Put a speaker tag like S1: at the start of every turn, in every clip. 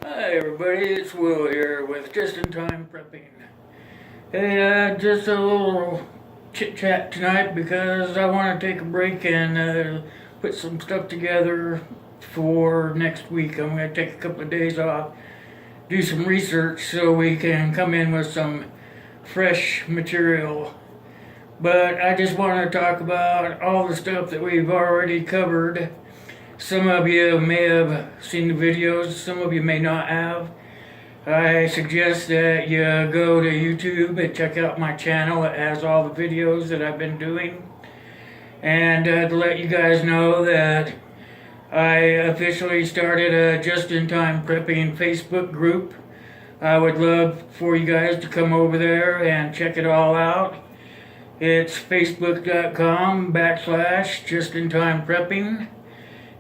S1: Hi everybody, it's Will here with Just in Time Prepping. Hey, just a little chit chat tonight because I want to take a break and put some stuff together for next week. I'm going to take a couple of days off, do some research so we can come in with some fresh material. But I just want to talk about all the stuff that we've already covered. Some of you may have seen the videos, some of you may not have. I suggest that you go to YouTube and check out my channel. It has all the videos that I've been doing. And to let you guys know that I officially started a Just-in-Time Prepping Facebook group. I would love for you guys to come over there and check it all out. It's facebook.com/Just-in-Time-Prepping.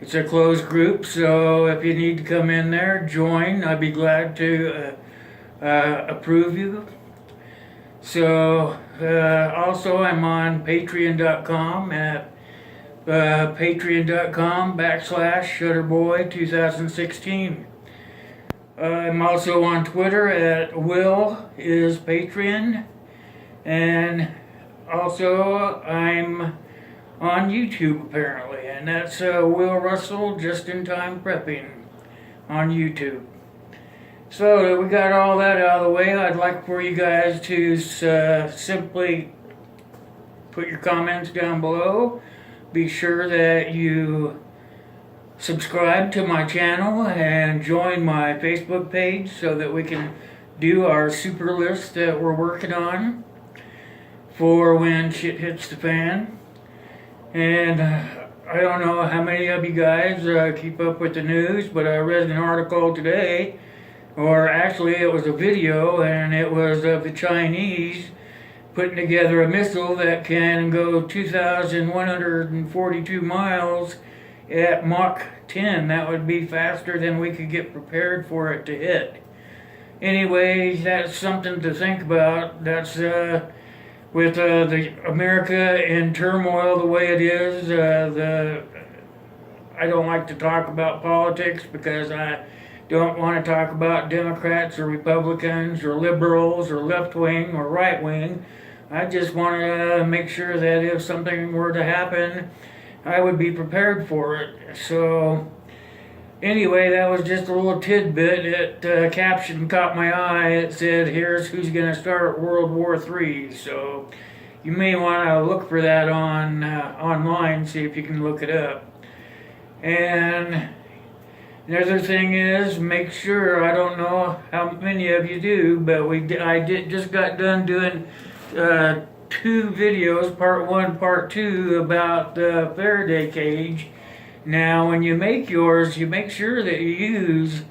S1: It's a closed group, so if you need to come in there, join. I'd be glad to approve you. So, also I'm on patreon.com at patreon.com/Shutterboy2016. I'm also on Twitter at Will is Patreon, and also I'm on YouTube apparently, and that's Will Russell Just in Time Prepping on YouTube. So we got all that out of the way. I'd like for you guys to simply put your comments down below. Be sure that you subscribe to my channel and join my Facebook page so that we can do our super list that we're working on for when shit hits the fan. And I don't know how many of you guys keep up with the news, but I read an article today, or actually it was a video, and it was of the Chinese putting together a missile that can go 2,142 miles at Mach 10. That would be faster than we could get prepared for it to hit. Anyway, that's something to think about. That's with the America in turmoil the way it is. I don't like to talk about politics because I don't want to talk about Democrats or Republicans or liberals or left wing or right wing. I just want to make sure that if something were to happen, I would be prepared for it. So anyway, that was just a little tidbit. It caption caught my eye. It said, "Here's who's going to start World War III." So you may want to look for that on online, see if you can look it up. And another thing is, make sure, I don't know how many of you do, but just got done doing 2 videos, part 1, part 2, about the Faraday cage. Now, when you make yours, you make sure that you use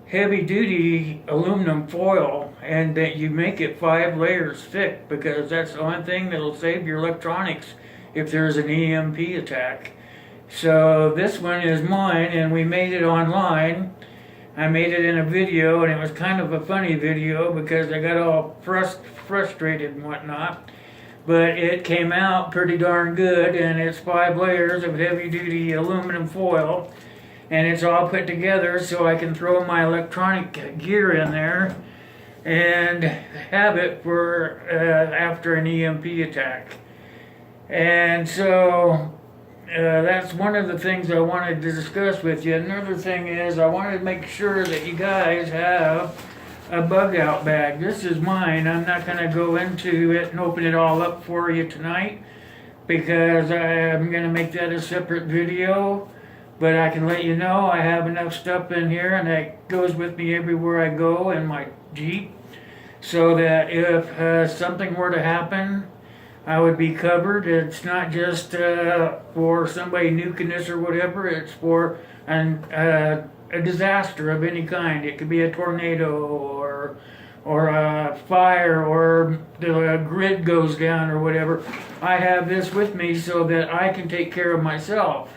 S1: heavy-duty aluminum foil and that you make it 5 layers thick, because that's the only thing that'll save your electronics if there's an EMP attack. So this one is mine, and we made it online. I made it in a video, and it was kind of a funny video because I got all frustrated and whatnot. But it came out pretty darn good, and it's 5 layers of heavy-duty aluminum foil, and it's all put together so I can throw my electronic gear in there and have it for after an EMP attack. And so that's one of the things I wanted to discuss with you. Another thing is, I wanted to make sure that you guys have a bug out bag. This is mine. I'm not going to go into it and open it all up for you tonight because I'm going to make that a separate video. But I can let you know I have enough stuff in here, and that goes with me everywhere I go in my Jeep, so that if something were to happen, I would be covered. It's not just for somebody nuking this or whatever. It's for a disaster of any kind. It could be a tornado or a fire, or the grid goes down or whatever. I have this with me so that I can take care of myself.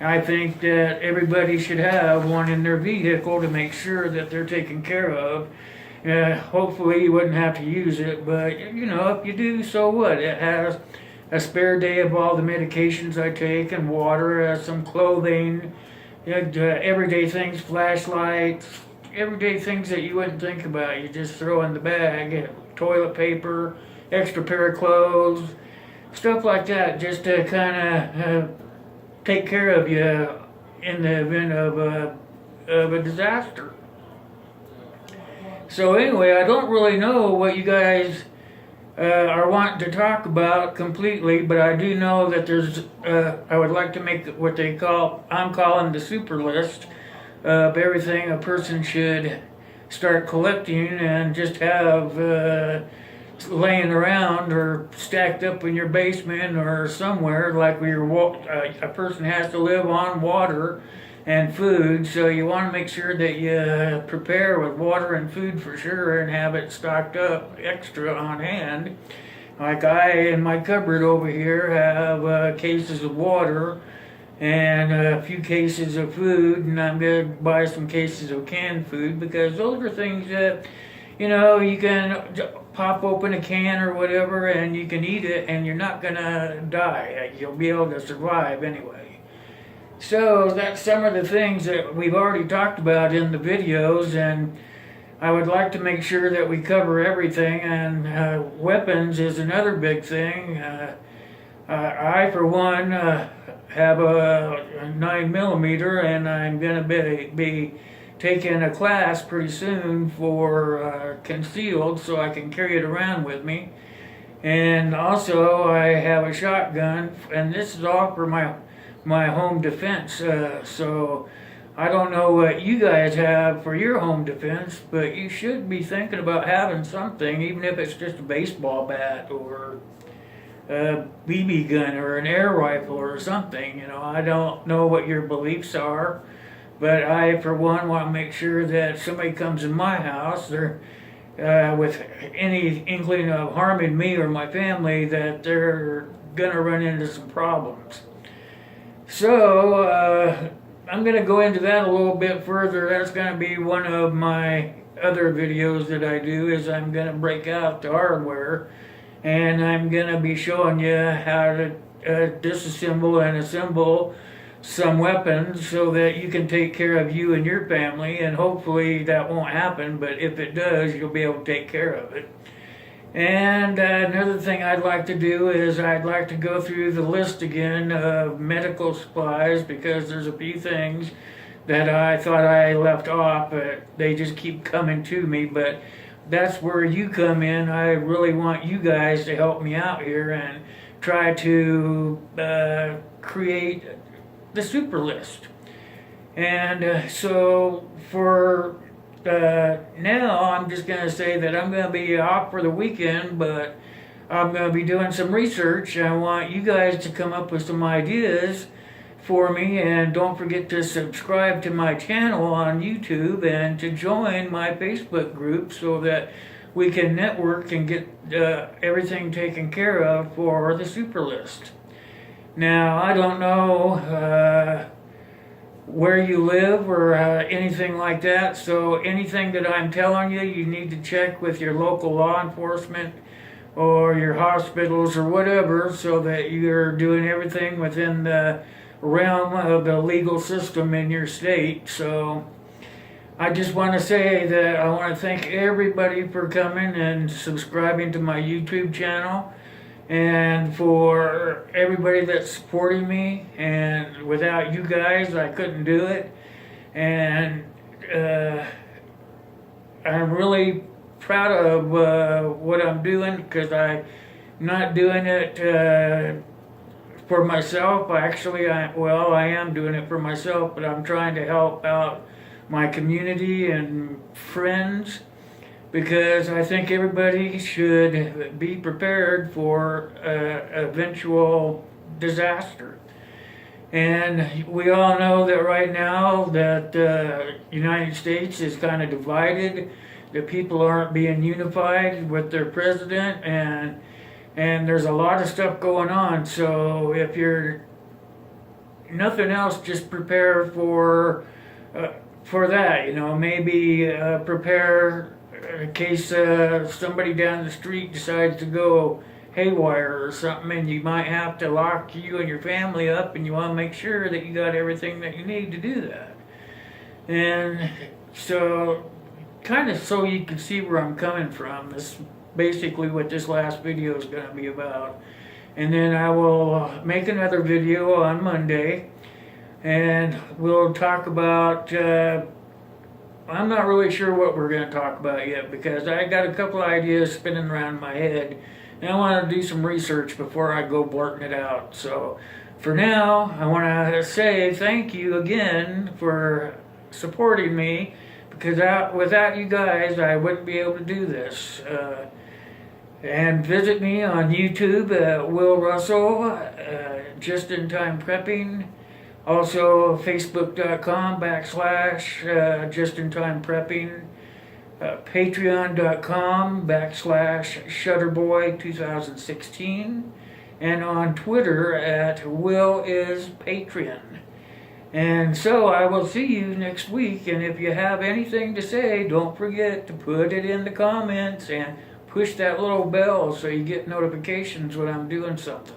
S1: I think that everybody should have one in their vehicle to make sure that they're taken care of. Hopefully you wouldn't have to use it, but you know, if you do, so what? It has a spare day of all the medications I take, and water, some clothing, everyday things, flashlights, everyday things that you wouldn't think about. You just throw in the bag, toilet paper, extra pair of clothes, stuff like that, just to kind of take care of you in the event of a disaster. So anyway, I don't really know what you guys are wanting to talk about completely, but I do know that I would like to make what I'm calling the super list of everything a person should start collecting and just have laying around or stacked up in your basement or somewhere, like a person has to live on water and food, so you want to make sure that you prepare with water and food for sure and have it stocked up extra on hand. Like in my cupboard over here have cases of water and a few cases of food, and I'm going to buy some cases of canned food because those are things that, you can pop open a can or whatever and you can eat it and you're not going to die. You'll be able to survive anyway. So that's some of the things that we've already talked about in the videos, and I would like to make sure that we cover everything, and weapons is another big thing. I, for one, have a 9mm, and I'm going to be taking a class pretty soon for concealed so I can carry it around with me. And also I have a shotgun, and this is all for my home defense. So I don't know what you guys have for your home defense, but you should be thinking about having something, even if it's just a baseball bat or a BB gun or an air rifle or something. I don't know what your beliefs are, but I, for one, want to make sure that somebody comes in my house, with any inkling of harming me or my family, that they're gonna run into some problems. So, I'm going to go into that a little bit further. That's going to be one of my other videos that I do, is I'm going to break out the hardware, and I'm going to be showing you how to disassemble and assemble some weapons so that you can take care of you and your family, and hopefully that won't happen, but if it does, you'll be able to take care of it. And another thing I'd like to do is I'd like to go through the list again of medical supplies, because there's a few things that I thought I left off, but they just keep coming to me. But that's where you come in. I really want you guys to help me out here and try to create the super list. And so for now, I'm just going to say that I'm going to be off for the weekend, but I'm going to be doing some research. I want you guys to come up with some ideas for me, and don't forget to subscribe to my channel on YouTube and to join my Facebook group so that we can network and get everything taken care of for the super list. Now, I don't know where you live or anything like that, so anything that I'm telling you, you need to check with your local law enforcement or your hospitals or whatever, so that you're doing everything within the realm of the legal system in your state. So I just want to say that I want to thank everybody for coming and subscribing to my YouTube channel, and for everybody that's supporting me. And without you guys, I couldn't do it. And I'm really proud of what I'm doing, because I'm not doing it for myself. I am doing it for myself, but I'm trying to help out my community and friends, because I think everybody should be prepared for eventual disaster. And we all know that right now that the United States is kind of divided. The people aren't being unified with their president, and there's a lot of stuff going on. So if you're nothing else, just prepare for that. Maybe prepare in case somebody down the street decides to go haywire or something, and you might have to lock you and your family up, and you want to make sure that you got everything that you need to do that. And So, kind of so you can see where I'm coming from. This is basically what this last video is going to be about. And then I will make another video on Monday, and we'll talk about, I'm not really sure what we're going to talk about yet, because I got a couple ideas spinning around my head, and I want to do some research before I go blurting it out. So for now, I want to say thank you again for supporting me, because without you guys, I wouldn't be able to do this. And visit me on YouTube at Will Russell, Just in Time Prepping. Also, Facebook.com/ Just in Time Prepping. Patreon.com / Shutterboy 2016. And on Twitter at WillIsPatreon. And so I will see you next week. And if you have anything to say, don't forget to put it in the comments and push that little bell so you get notifications when I'm doing something.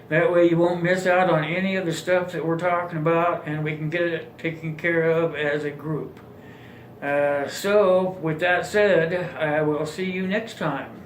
S1: That way you won't miss out on any of the stuff that we're talking about, and we can get it taken care of as a group. So with that said, I will see you next time.